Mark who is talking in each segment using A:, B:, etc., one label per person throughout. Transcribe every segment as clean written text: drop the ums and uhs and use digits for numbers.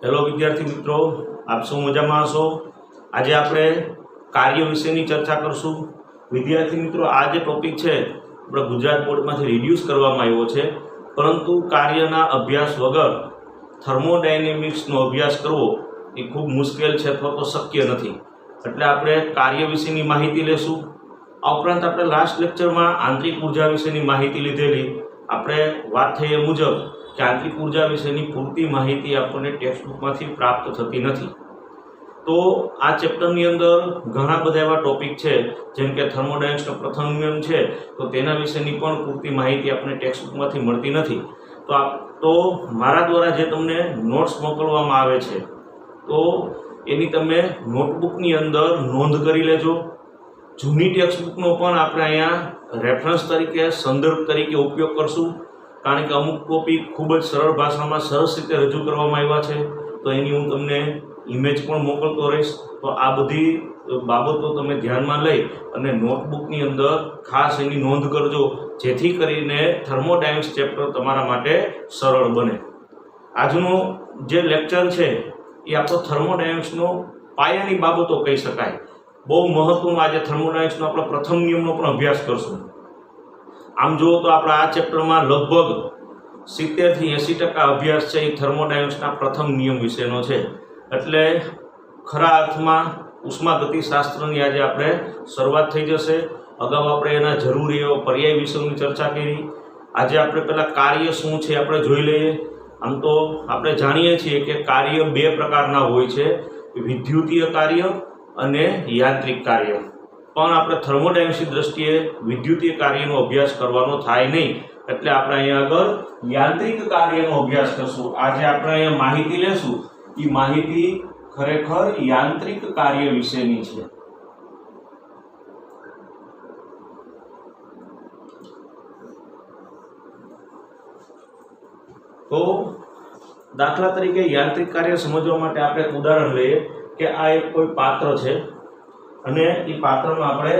A: Hello વિદ્યાર્થી મિત્રો, આપ સૌ મજામાં હશો। આજે આપણે કાર્ય વિશેની ચર્ચા કરશું। વિદ્યાર્થી મિત્રો, આ જે ટોપિક છે આપણે ગુજરાત બોર્ડમાંથી રિડ્યુસ કરવામાં આવ્યો છે, પરંતુ કાર્યના અભ્યાસ વગર થર્મોડાયનેમિક્સનો અભ્યાસ કરવો એ ખૂબ મુશ્કેલ છે અથવા તો શક્ય નથી। એટલે આપણે કાર્ય વિશેની માહિતી લેશું। આ ઉપરાંત આપણે લાસ્ટ લેક્ચરમાં આંતરિક ઉર્જા વિશેની માહિતી લીધેલી। આપણે વાત થઈ એ મુજબ કે આંતરિક ઉર્જા વિશેની પૂરતી માહિતી આપણને ટેક્સ્ટબુકમાંથી પ્રાપ્ત થતી નથી। તો આ ચેપ્ટરની અંદર ઘણા બધા એવા ટોપિક છે, જેમ કે થર્મોડાયનેમિક્સનો પ્રથમ નિયમ છે, તો તેના વિશેની પણ પૂરતી માહિતી આપણને ટેક્સ્ટબુકમાંથી મળતી નથી। તો મારા દ્વારા જે તમને નોટ્સ મોકલવામાં આવે છે, તો એની તમે નોટબુકની અંદર નોંધ કરી લેજો। જૂની ટેક્સ્ટબુકનો પણ આપણે અહીંયા રેફરન્સ તરીકે, સંદર્ભ તરીકે ઉપયોગ કરશું, કારણ કે અમુક ટોપિક ખૂબ જ સરળ ભાષામાં સરસ રીતે રજૂ કરવામાં આવ્યા છે। તો એની હું તમને ઇમેજ પણ મોકલતો રહીશ। તો આ બધી બાબતો તમે ધ્યાનમાં લઈ અને નોટબુકની અંદર ખાસ એની નોંધ કરજો, જેથી કરીને થર્મોડાયનેમિક્સ ચેપ્ટર તમારા માટે સરળ બને। આજનો જે લેક્ચર છે એ આપણો થર્મોડાયનેમિક્સનો પાયાની બાબતો કહી શકાય। બહુ મહત્વનો આજે થર્મોડાયનેમિક્સનો આપણે પ્રથમ નિયમનો પણ અભ્યાસ કરશું। આમ જુઓ તો આપણા આ ચેપ્ટરમાં લગભગ 70 થી 80% અભ્યાસ છે એ થર્મોડાયનેમિક્સના પ્રથમ નિયમ વિશેનો છે। એટલે ખરા અર્થમાં ઉષ્માગતિશાસ્ત્રની આજે આપણે શરૂઆત થઈ જશે। અગાઉ આપણે એના જરૂરી એવા પર્યાય વિષયોની ચર્ચા કરી। આજે આપણે પહેલાં કાર્ય શું છે આપણે જોઈ લઈએ। આમ તો આપણે જાણીએ છીએ કે કાર્ય બે પ્રકારના હોય છે, વિદ્યુતીય કાર્ય અને યાંત્રિક કાર્ય। પણ આપણે થર્મોડાયનેમિક્સની દ્રષ્ટિએ વિદ્યુતીય કાર્યનો અભ્યાસ કરવાનો થાય નહીં, એટલે આપણે અહીંયા આગળ યાંત્રિક કાર્યનો અભ્યાસ કરશું। આજે આપણે અહીંયા માહિતી લેશું, એ માહિતી ખરેખર યાંત્રિક કાર્ય વિશેની છે। તો દાખલા તરીકે યાંત્રિક કાર્ય સમજવા માટે આપણે એક ઉદાહરણ લઈએ કે આ એક કોઈ પાત્ર છે અને એ પાત્રમાં આપણે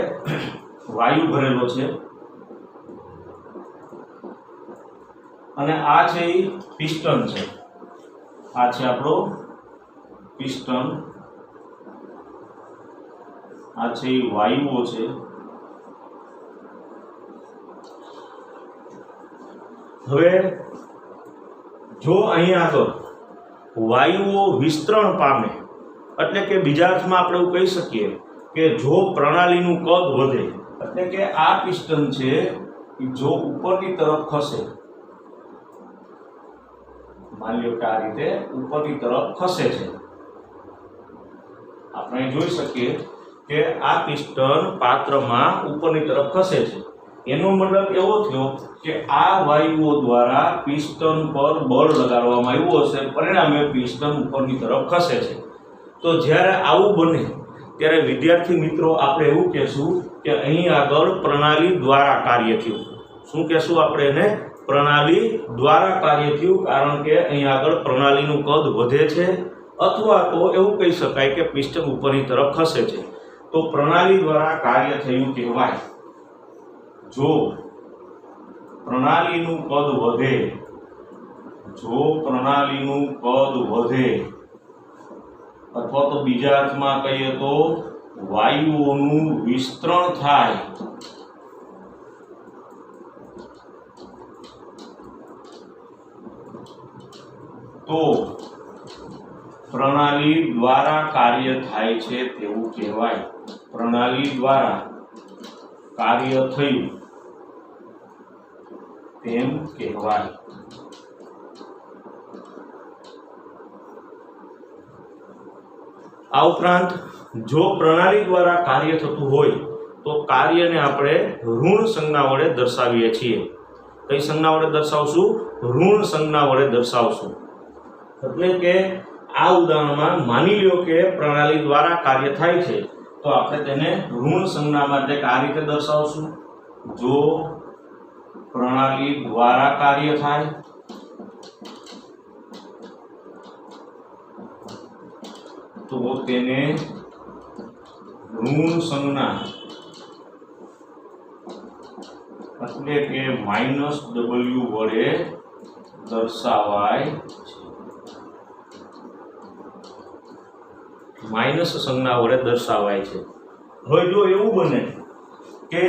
A: વાયુ ભરેલો છે, અને આ છે એ પિસ્ટન છે। આ છે આપણો પિસ્ટન, આ છે એ વાયુઓ છે। હવે જો અહીં આગળ વાયુઓ વિસ્તરણ પામે, એટલે કે બીજા અર્થમાં આપણે એવું કહી શકીએ કે જો પ્રણાલીનું કદ વધે, એટલે કે આ પિસ્ટન છે એ જો ઉપરની તરફ ખસે, માની લો કે આ રીતે ઉપરની તરફ ખસે છે, આપણે જોઈ શકીએ કે આ પિસ્ટન પાત્રમાં ઉપરની તરફ ખસે છે। એનો મતલબ એવો થયો કે આ વાયુઓ દ્વારા પિસ્ટન પર બળ લગાડવામાં આવ્યું હશે, પરિણામે પિસ્ટન ઉપરની તરફ ખસે છે। તો જ્યારે આવું બને ત્યારે વિદ્યાર્થી મિત્રો આપણે એવું કહેશું કે અહીં આગળ પ્રણાલી દ્વારા કાર્ય થયું। શું કહેશું આપણે એને? પ્રણાલી દ્વારા કાર્ય થયું, કારણ કે અહીં આગળ પ્રણાલીનું કદ વધે છે, અથવા તો એવું કહી શકાય કે પિસ્ટન ઉપરની તરફ ખસે છે। તો પ્રણાલી દ્વારા કાર્ય થયું કહેવાય। જો પ્રણાલીનું કદ વધે, જો પ્રણાલીનું કદ વધે, અથવા તો બીજા અર્થમાં કહીએ તો વાયુઓનું વિસ્તરણ થાય, તો પ્રણાલી દ્વારા કાર્ય થાય છે તેવું કહેવાય। પ્રણાલી દ્વારા કાર્ય થયું તેમ કહેવાય। આ ઉપરાંત જો પ્રણાલી દ્વારા કાર્ય થતું હોય તો કાર્યને આપણે ઋણ સંજ્ઞા વડે દર્શાવીએ છીએ। કઈ સંજ્ઞા વડે દર્શાવશું? ઋણ સંજ્ઞા વડે દર્શાવશું। એટલે કે આ ઉદાહરણમાં માની લો કે પ્રણાલી દ્વારા કાર્ય થાય છે, તો આપણે તેને ઋણ સંજ્ઞા માટે આ રીતે દર્શાવશું। જો પ્રણાલી દ્વારા કાર્ય થાય તો તેને ઋણ સંજ્ઞા એટલે કે -w વડે દર્શાવાય છે। માઇનસ સંજ્ઞા વડે દર્શાવાય છે. હવે જો એવું બને કે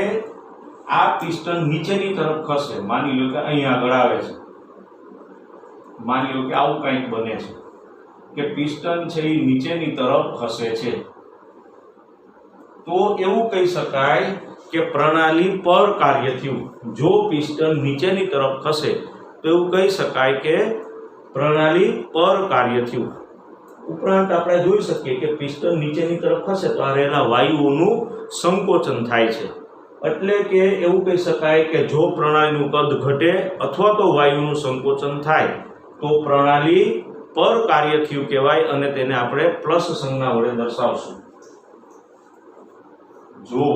A: આ પિસ્ટન નીચેની તરફ ખસે, માની લો કે અહીં આગળ આવે છે, માની લો કે આવું કંઈક બને છે કે પિસ્ટન છે એ નીચેની તરફ ખસે છે, તો એવું કહી શકાય કે પ્રણાલી પર કાર્ય થયું. જો પિસ્ટન નીચેની તરફ ખસે તો એવું કહી શકાય કે પ્રણાલી પર કાર્ય થયું. ઉપરાંત આપણે જોઈ શકીએ કે પિસ્ટન નીચેની તરફ ખસે તો આ રહેલા વાયુઓનું સંકોચન થાય છે. એટલે કે એવું કહી શકાય કે જો પ્રણાલીનું કદ ઘટે અથવા તો વાયુનું સંકોચન થાય તો પ્રણાલી પર કાર્ય થયું કહેવાય અને તેને આપણે પ્લસ સંજ્ઞા વડે દર્શાવશું. જો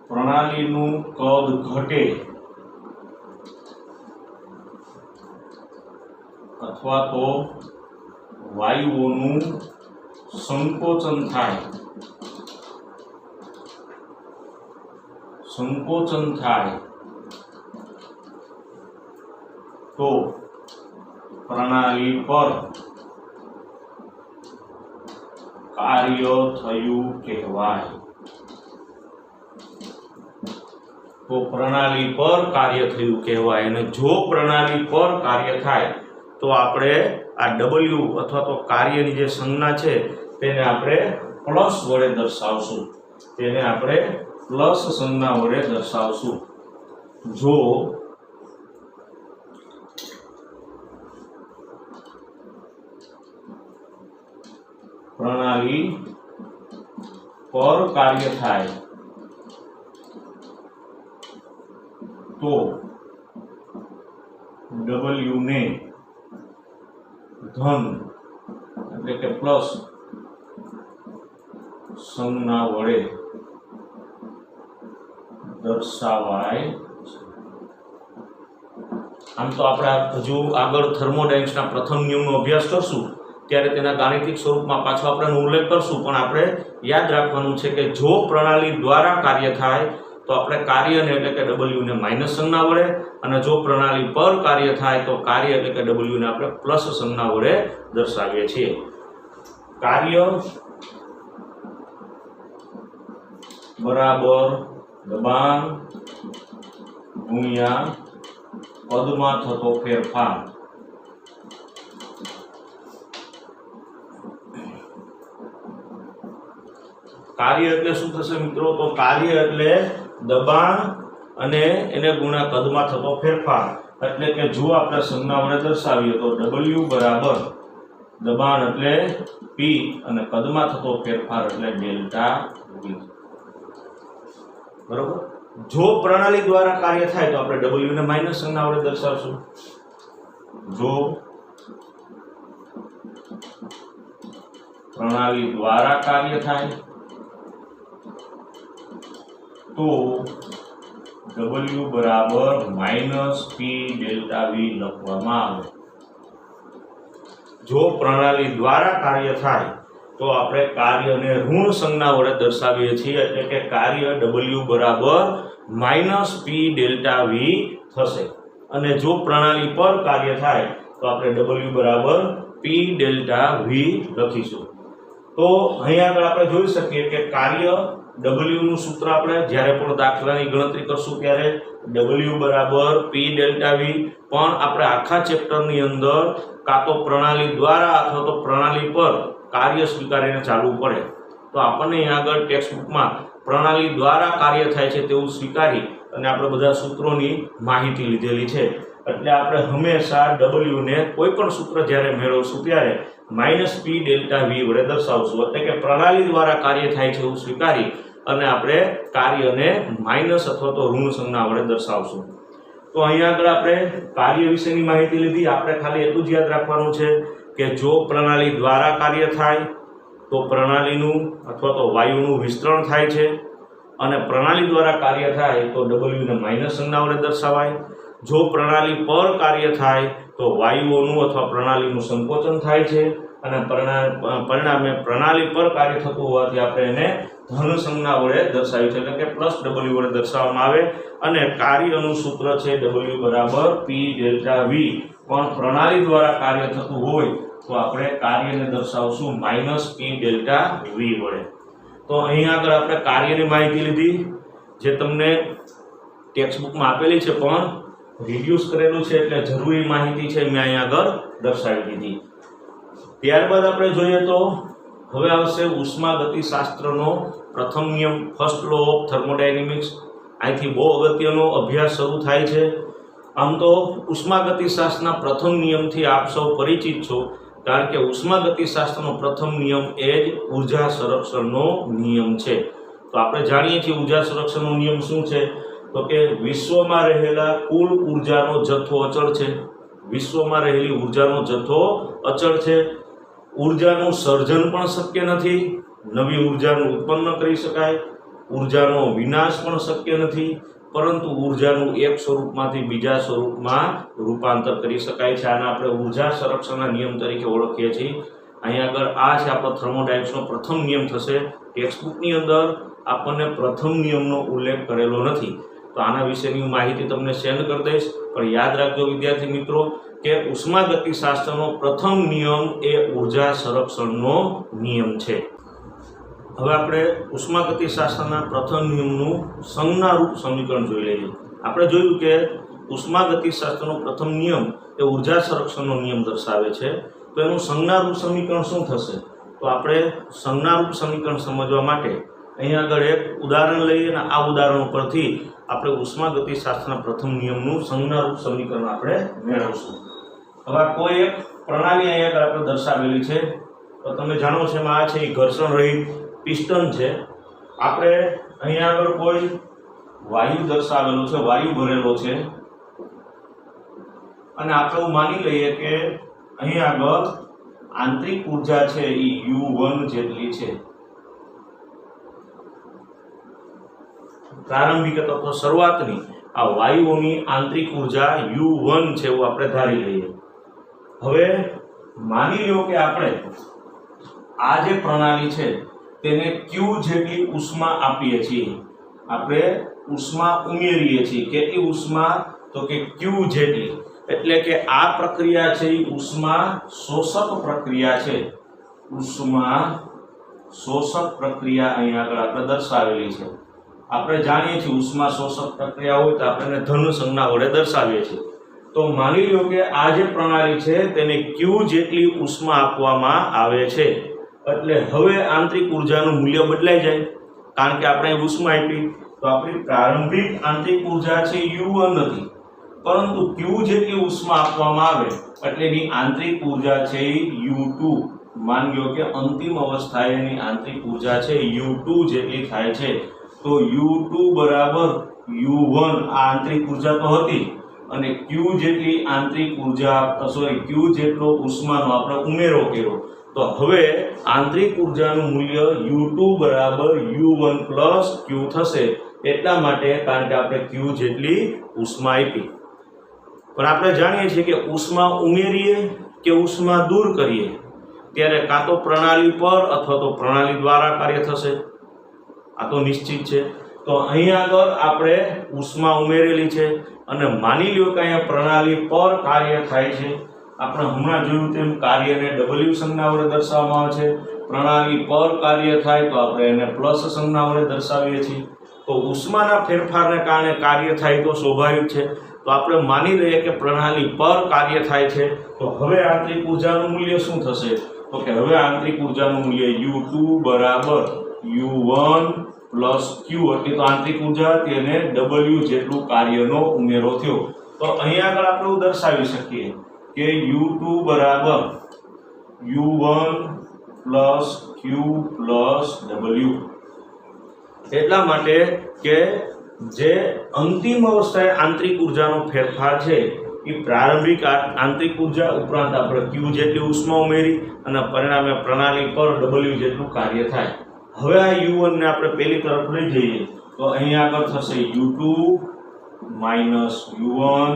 A: પ્રણાલીનું કદ ઘટે અથવા તો વાયુઓનું સંકોચન થાય તો પ્રણાલી પર કાર્ય થયું કહેવાય. તો પ્રણાલી પર કાર્ય થયું કહેવાય. અને જો પ્રણાલી પર કાર્ય થાય તો આપણે આ W અથવા તો કાર્યની જે સંજ્ઞા છે તેને આપણે પ્લસ વડે દર્શાવશું. તેને આપણે પ્લસ સંજ્ઞા વડે દર્શાવશું. જો પ્રણાલી પર કાર્ય થાય તો W ને ધન એટલે કે પ્લસ સંજ્ઞા વડે દર્શાવાય. આમ તો આપણે હજુ આગળ થર્મોડાયનેમિક્સના પ્રથમ નિયમનો અભ્યાસ કરશું ત્યારે તેના ગાણિતિક સ્વરૂપમાં પાછો આપણે ઉલ્લેખ કરશું, પણ આપણે યાદ રાખવાનું છે કે જો પ્રણાલી દ્વારા કાર્ય થાય તો આપણે કાર્યને એટલે કે W ને માઇનસ સંજ્ઞા વડે, અને જો પ્રણાલી પર કાર્ય થાય તો કાર્ય એટલે કે W ને આપણે પ્લસ સંજ્ઞા વડે દર્શાવીએ છીએ. કાર્ય બરાબર દબાણ ગુણ્યા પદમાં થતો ફેરફાર. કાર્ય એટલે શું થશે મિત્રો? તો કાર્ય એટલે દબાણ અને એને ગુણ્યા કદમાં થતો ફેરફાર. એટલે કે જો આપણે સંજ્ઞા વડે દર્શાવીએ તો W બરાબર દબાણ એટલે P અને કદમાં થતો ફેરફાર એટલે ડેલ્ટા V. બરોબર. જો પ્રણાલી દ્વારા કાર્ય થાય તો આપણે W ને માઇનસ સંજ્ઞા વડે દર્શાવશું. જો પ્રણાલી દ્વારા કાર્ય થાય તો W બરાબર માઇનસ P ડેલ્ટા V લખવામાં આવે. જો પ્રણાલી દ્વારા કાર્ય થાય તો આપણે કાર્યને ઋણ સંજ્ઞા વડે દર્શાવીએ છીએ. એટલે કે કાર્ય W બરાબર માઇનસ P ડેલ્ટા V થશે. અને જો પ્રણાલી પર કાર્ય થાય તો આપણે W બરાબર P ડેલ્ટા V લખીશું. તો અહીં આગળ આપણે જોઈ શકીએ કે કાર્ય W નું સૂત્ર આપણે જ્યારે પણ દાખલાની ગણતરી કરશું ત્યારે W બરાબર P ડેલ્ટા V, પણ આપણે આખા ચેપ્ટરની અંદર કાં તો પ્રણાલી દ્વારા અથવા તો પ્રણાલી પર કાર્ય સ્વીકારીને ચાલવું પડે. તો આપણને અહીં આગળ ટેક્સ્ટ બુકમાં પ્રણાલી દ્વારા કાર્ય થાય છે તેવું સ્વીકારી અને આપણે બધા સૂત્રોની માહિતી લીધેલી છે. એટલે આપણે હંમેશા W ને કોઈ પણ સૂત્ર જ્યારે મેળવશું ત્યારે માઇનસ P ડેલ્ટા V વડે દર્શાવશું. એટલે કે પ્રણાલી દ્વારા કાર્ય થાય છે એવું સ્વીકારી અને આપણે કાર્યને માઇનસ અથવા તો ઋણ સંજ્ઞા વડે દર્શાવશું. તો અહીંયા આગળ આપણે કાર્ય વિશેની માહિતી લીધી. આપણે ખાલી એટલું જ યાદ રાખવાનું છે કે જો પ્રણાલી દ્વારા કાર્ય થાય તો પ્રણાલીનું અથવા તો વાયુનું વિસ્તરણ થાય છે, અને પ્રણાલી દ્વારા કાર્ય થાય તો W ને માઇનસ સંજ્ઞા વડે દર્શાવાય. જો પ્રણાલી પર કાર્ય થાય તો વાયુઓનું અથવા પ્રણાલીનું સંકોચન થાય છે, અને પરિણામે પ્રણાલી પર કાર્ય થતું હોવાથી આપણે એને ધન સંજ્ઞા વડે દર્શાવ્યું છે, એટલે કે પ્લસ W વડે દર્શાવવામાં આવે. અને કાર્યનું સૂત્ર છે W બરાબર P ડેલ્ટા V, પણ પ્રણાલી દ્વારા કાર્ય થતું હોય તો આપણે કાર્યને દર્શાવશું માઇનસ પી ડેલ્ટા વી વડે. તો અહીં આગળ આપણે કાર્યની માહિતી લીધી જે તમને ટેક્સ્ટ બુકમાં આપેલી છે, પણ રિડ્યુસ કરેલું છે એટલે જરૂરી માહિતી છે મેં અહીં આગળ દર્શાવી દીધી. ત્યારબાદ આપણે જોઈએ તો હવે આવશે ઉષ્માગતિશાસ્ત્રનો પ્રથમ નિયમ, ફર્સ્ટ લો ઓફ થર્મોડાયનેમિક્સ. અહીંથી બહુ અગત્યનો અભ્યાસ શરૂ થાય છે. આમ તો ઉષ્માગતિશાસ્ત્રના પ્રથમ નિયમથી આપ સૌ પરિચિત છો, કારણ કે ઉષ્માગતિશાસ્ત્રનો પ્રથમ નિયમ એ જ ઉર્જા સંરક્ષણનો નિયમ છે. તો આપણે જાણીએ છીએ ઉર્જા સંરક્ષણનો નિયમ શું છે, તો કે વિશ્વમાં રહેલા કુલ ઉર્જાનો જથ્થો અચળ છે. વિશ્વમાં રહેલી ઉર્જાનો જથ્થો અચળ છે. ઉર્જાનું સર્જન પણ શક્ય નથી, નવી ઉર્જાનું ઉત્પન્ન કરી શકાય, ઉર્જાનો વિનાશ પણ શક્ય નથી, પરંતુ ઉર્જાનું એક સ્વરૂપમાંથી બીજા સ્વરૂપમાં રૂપાંતર કરી શકાય છે. આને આપણે ઉર્જા સંરક્ષણના નિયમ તરીકે ઓળખીએ છીએ. અહીં આગળ આ છે આપણો થર્મોડાયનેમિક્સનો પ્રથમ નિયમ થશે. ટેક્સ્ટ બુકની અંદર આપણને પ્રથમ નિયમનો ઉલ્લેખ કરેલો નથી, તો આના વિશેની માહિતી તમને સેન્ડ કરી દઈશ. પણ યાદ રાખજો વિદ્યાર્થી મિત્રો કે ઉષ્માગતિશાસ્ત્રનો પ્રથમ નિયમ એ ઉર્જા સંરક્ષણનો નિયમ છે. હવે આપણે ઉષ્માગતિશાસ્ત્રના પ્રથમ નિયમનું સંજ્ઞારૂપ સમીકરણ જોઈ લઈએ. આપણે જોયું કે ઉષ્માગતિશાસ્ત્રનો પ્રથમ નિયમ એ ઉર્જા સંરક્ષણનો નિયમ દર્શાવે છે. તો એનું સંજ્ઞારૂપ સમીકરણ શું થશે? તો આપણે સંજ્ઞારૂપ સમીકરણ સમજવા માટે અહીં આગળ એક ઉદાહરણ લઈએ અને આ ઉદાહરણ પરથી આપણે ઉષ્માગતિશાસ્ત્રના પ્રથમ નિયમનું સંજ્ઞારૂપ સમીકરણ આપણે મેળવશું. હવે કોઈ એક પ્રણાલી અહીં આગળ આપણે દર્શાવેલી છે. તો તમે જાણો છો એમાં આ છે એ ઘર્ષણ રહિત પિસ્ટન છે. આપણે અહીં આગળ કોઈ વાયુ દર્શાવેલો છે, વાયુ ભરેલો છે, અને આપણે એવું માની લઈએ કે અહીં આગળ આંતરિક ઉર્જા છે એ U1 જેટલી છે. પ્રારંભિક અથવા શરૂઆતની આ વાયુઓની આંતરિક ઉર્જા U1 છે એવું આપણે ધારી લઈએ. હવે માની લો કે આપણે આ જે પ્રણાલી છે તેને Q જેટલી ઉષ્મા આપીએ છીએ. આપણે ઉષ્મા ઉમેરીએ છીએ. કેટલી ઉષ્મા? તો કે Q જેટલી. એટલે કે આ પ્રક્રિયા છે એ ઉષ્મા શોષક પ્રક્રિયા છે. ઉષ્મા શોષક પ્રક્રિયા અહીં આગળ આપણે દર્શાવેલી છે. આપણે જાણીએ છીએ ઉષ્મા શોષક પ્રક્રિયા હોય તો આપણે ધન સંજ્ઞા વડે દર્શાવીએ છીએ. તો માની લો કે આ જે પ્રણાલી છે તેને Q જેટલી ઉષ્મા આપવામાં આવે છે. એટલે હવે આંતરિક ઉર્જાનું મૂલ્ય બદલાઈ જાય, કારણ કે આપણે ઉષ્મા આપી. તો આપણી પ્રારંભિક આંતરિક ઉર્જા છે U1 નથી, પરંતુ Q જેટલી ઉષ્મા આપવામાં આવે એટલે એની આંતરિક ઉર્જા છે U2. માની લો કે અંતિમ અવસ્થાએ એની આંતરિક ઉર્જા છે U2 જેટલી થાય છે. તો U2 બરાબર U1 આ આંતરિક ઉર્જા તો હતી, અને Q જેટલી આંતરિક ઉર્જા Q જેટલો ઉષ્માનો આપણે ઉમેરો કર્યો. તો હવે આંતરિક ઉર્જાનું મૂલ્ય U2 બરાબર U1 પ્લસ Q થશે. એટલા માટે કારણ કે આપણે Q જેટલી ઉષ્મા આપી. પણ આપણે જાણીએ છીએ કે ઉષ્મા ઉમેરીએ કે ઉષ્મા દૂર કરીએ ત્યારે કાં તો પ્રણાલી પર અથવા તો પ્રણાલી દ્વારા કાર્ય થશે. આ તો નિશ્ચિત છે. તો અહીં આગળ આપણે ઉષ્મા ઉમેરેલી છે અને માની લ્યો કે અહીંયા પ્રણાલી પર કાર્ય થાય છે. આપણે હમણાં જોયું તેમ કાર્યને W સંજ્ઞા વડે દર્શાવવામાં આવે છે. પ્રણાલી પર કાર્ય થાય તો આપણે એને પ્લસ સંજ્ઞા વડે દર્શાવીએ છીએ. તો ઉષ્માના ફેરફારને કારણે કાર્ય થાય તો સ્વાભાવિક છે. તો આપણે માની લઈએ કે પ્રણાલી પર કાર્ય થાય છે. તો હવે આંતરિક ઉર્જાનું મૂલ્ય શું થશે? તો કે હવે આંતરિક ઉર્જાનું મૂલ્ય U2 બરાબર U1 પ્લસ Q. એટલે તો આંતરિક ઉર્જા તેને W જેટલું કાર્યનો ઉમેરો થયો. તો અહીં આગળ આપણે દર્શાવી શકીએ કે U2 બરાબર U1 plus Q plus W. એટલા માટે કે જે અંતિમ અવસ્થાએ આંતરિક ઉર્જાનો ફેરફાર છે એ પ્રારંભિક આંતરિક ઉર્જા ઉપરાંત આપણે Q જેટલી ઉષ્મા ઉમેરી અને પરિણામે પ્રણાલી પર W જેટલું કાર્ય થાય. હવે આ U1 ને આપણે પેલી તરફ લઈ જઈએ તો અહીં આગળ થશે U2 માઇનસ U1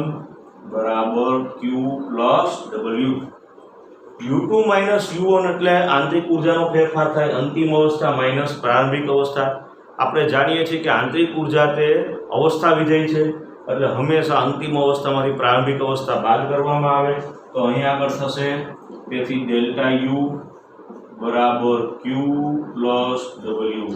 A: બરાબર Q plus W. U2 minus U1 એટલે આંતરિક ઉર્જાનો ફેરફાર થાય. અંતિમ અવસ્થા માઇનસ પ્રારંભિક અવસ્થા. આપણે જાણીએ છીએ કે આંતરિક ઉર્જા તે અવસ્થા વિધેય છે, એટલે હંમેશા અંતિમ અવસ્થામાંથી પ્રારંભિક અવસ્થા બાદ કરવામાં આવે. તો અહીં આગળ થશે તેથી ડેલ્ટા યુ બરાબર ક્યુ પ્લસ ડબલ્યુ.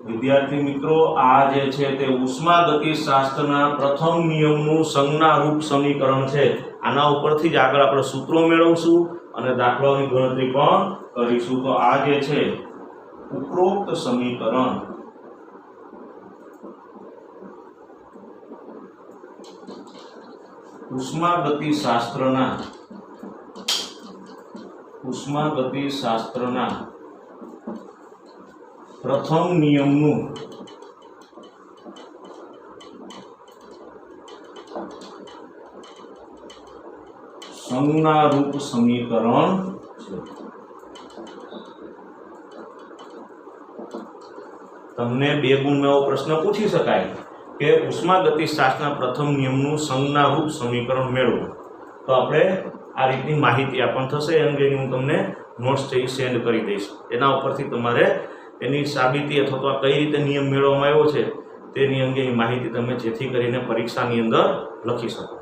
A: વિદ્યાર્થી મિત્રો, આ જે છે તે ઉષ્માગતિશાસ્ત્રના પ્રથમ નિયમનું સંજ્ઞારૂપ સમીકરણ છે. આના ઉપરથી જ આગળ આપણે સૂત્રો મેળવશું અને દાખલાઓની ગણતરી પણ કરીશું. તો આ જે છે ઉપરોક્ત સમીકરણ ઉષ્માગતિશાસ્ત્રના પ્રથમ નિયમનું સંજ્ઞારૂપ સમીકરણ છે. તમને 2 ગુણમાં એવો પ્રશ્ન પૂછી શકાય કે ઉષ્માગતિશાસ્ત્રના પ્રથમ નિયમનું સંજ્ઞારૂપ સમીકરણ મેળવો. તો આપણે આ રીતની માહિતી આપણને થશે. એ અંગેની હું તમને નોટ્સ છે એ સેન્ડ કરી દઈશ. એના ઉપરથી તમારે એની સાબિતી અથવા તો આ કઈ રીતે નિયમ મેળવવામાં આવ્યો છે તેની અંગેની માહિતી તમે જેથી કરીને પરીક્ષાની અંદર લખી શકો.